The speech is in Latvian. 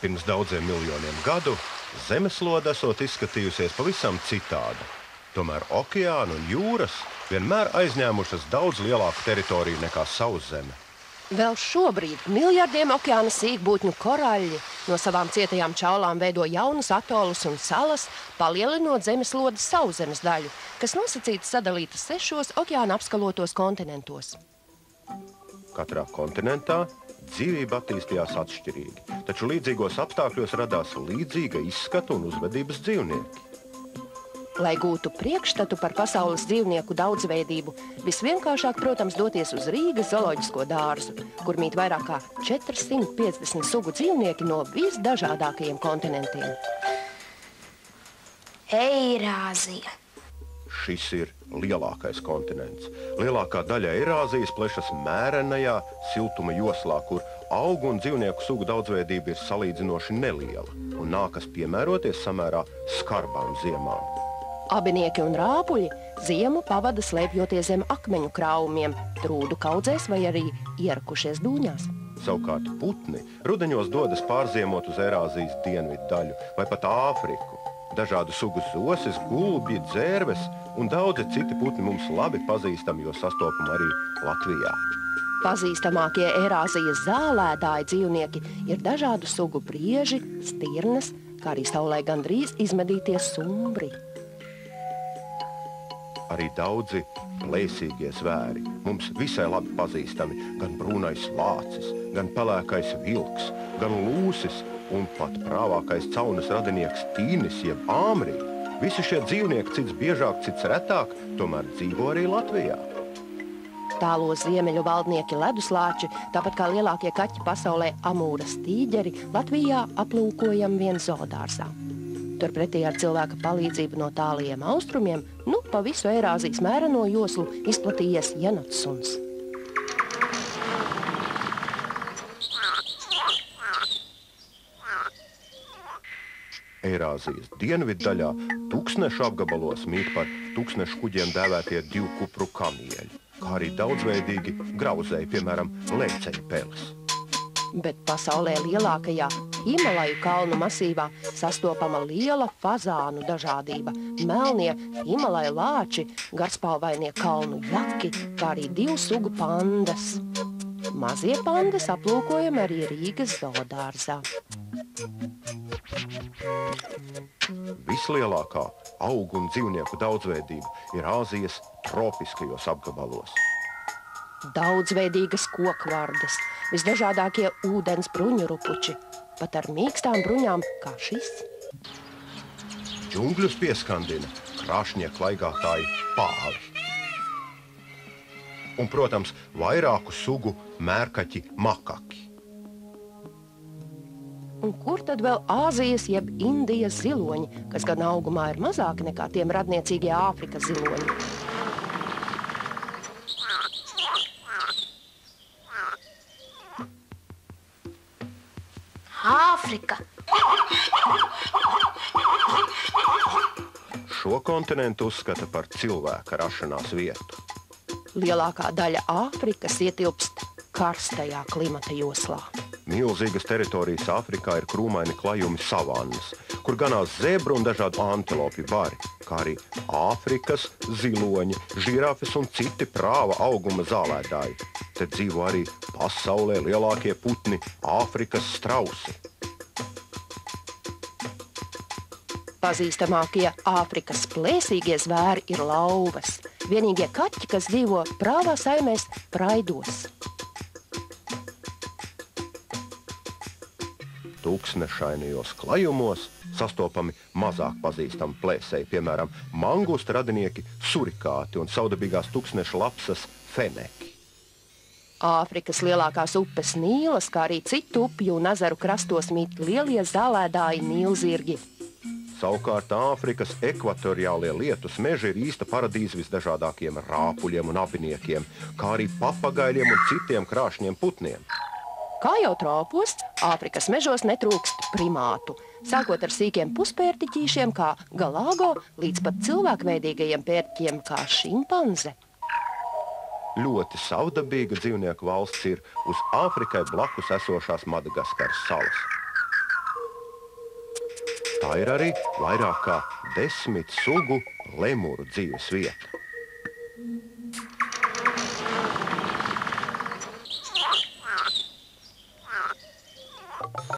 Pirms daudziem miljoniem gadu zemeslode esot izskatījusies pavisam citāda. Tomēr okeāni un jūras vienmēr aizņēmušas daudz lielāku teritoriju nekā sauszeme. Vēl šobrīd miljardiem okeāna sīkbūtņu koraļļi no savām cietajām čaulām veido jaunus atolus un salas, palielinot zemeslodes sauszemes daļu, kas nosacīti sadalīta 6 okeāna apskalotos kontinentos. Katrā kontinentā dzīvība attīstījās atšķirīgi, taču līdzīgos apstākļos radās līdzīga izskata un uzvedības dzīvnieki. Lai gūtu priekšstatu par pasaules dzīvnieku daudzveidību, visvienkāršāk, protams, doties uz Rīgas zooloģisko dārzu, kur mīt vairāk kā 450 sugu dzīvnieki no visdažādākajiem kontinentiem. Eirāzija. Šis ir lielākais kontinents. Lielākā daļa Eirāzijas plešas mērenajā siltuma joslā, kur augu un dzīvnieku sugu daudzveidība ir salīdzinoši neliela un nākas piemēroties samērā skarbām ziemām. Abinieki un rāpuļi ziemu pavada slēpjoties zem akmeņu krāvumiem, trūdu kaudzēs vai arī ierakušies dūņās. Savukārt putni rudeņos dodas pārziemot uz Eirāzijas dienvidu daļu vai pat Āfriku. Dažādu sugu zosis, gulbji, dzērves un daudzi citi putni mums labi pazīstami, jo sastopam arī Latvijā. Pazīstamākie Eirāzijas zālēdāji dzīvnieki ir dažādu sugu brieži, stirnas, kā arī saulē gandrīz izmedītie sumbri. Arī daudzi plēsīgie zvēri mums visai labi pazīstami, gan brūnais lācis, gan pelēkais vilks, gan lūsis un pat prāvākais caunas radinieks tīnis jeb āmrī. Visi šie dzīvnieki cits biežāk, cits retāk, tomēr dzīvo arī Latvijā. Tālo ziemeļu valdnieki leduslāči, tāpat kā lielākie kaķi pasaulē amūras tīģeri, Latvijā aplūkojam vien zoodārzā. Turpretī ar cilvēka palīdzību no tālajiem austrumiem, pa visu Eirāzijas mēreno joslu izplatījies jenotsuns. Eirāzijas dienvidu daļā tūkstnešu apgabalos mīt par tūkstnešu kuģiem dēvētie divkupru kamieļi, kā arī daudzveidīgi grauzēji, piemēram, lēceņu peles. Bet pasaulē lielākajā Himalaju kalnu masīvā sastopama liela fazānu dažādība, melnie Himalaju lāči, garspalvainie kalnu jaki, kā arī 2 sugu pandas. Mazie pandas aplūkojam arī Rīgas zoodārzā. Vislielākā augu un dzīvnieku daudzveidība ir Āzijas tropiskajos apgabalos. Daudzveidīgas kokvardes, visdažādākie ūdens bruņurupuči, pat ar mīkstām bruņām kā šis. Džungļus pieskandina krāšņie klaigātāji pāvi. Un, protams, vairāku sugu mērkaķi makaki. Un kur tad vēl Āzijas jeb Indijas ziloņi, kas gan augumā ir mazāki nekā tiem radniecīgie Āfrikas ziloņi? Āfrika. Šo kontinentu uzskata par cilvēka rašanās vietu. Lielākā daļa Āfrikas ietilpst karstajā klimata joslā. Milzīgas teritorijas Āfrikā ir krūmaini klajumi savannas, kur ganās zebru un dažādu antilopju bari, kā arī Āfrikas ziloņi, žirafes un citi prāva auguma zālēdāji. Te dzīvo arī pasaulē lielākie putni Āfrikas strausi. Pazīstamākie Āfrikas plēsīgie zvēri ir lauvas. Vienīgie kaķi, kas dzīvo prāvā saimēs praidos. Tūkstnešainajos klajumos sastopami mazāk pazīstami plēsēji, piemēram, mangusta radinieki surikāti un saudabīgās tūkstneša lapsas feneki. Āfrikas lielākās upes Nīlas, kā arī citu upju un ezeru krastos mīt lielie zālēdāji nīlzirgi. Savukārt Āfrikas ekvatoriālie lietus meži ir īsta paradīze visdažādākiem rāpuļiem un abiniekiem, kā arī papagaļiem un citiem krāšņiem putniem. Kā jau tropos, Āfrikas mežos netrūkst primātu, sākot ar sīkiem puspērtiķīšiem kā galāgo, līdz pat cilvēkveidīgajiem pērtiķiem kā šimpanze. Ļoti savdabīga dzīvnieku valsts ir uz Āfrikai blakus esošās Madagaskaras salas. Tā ir arī vairāk kā 10 sugu lemuru dzīves vieta.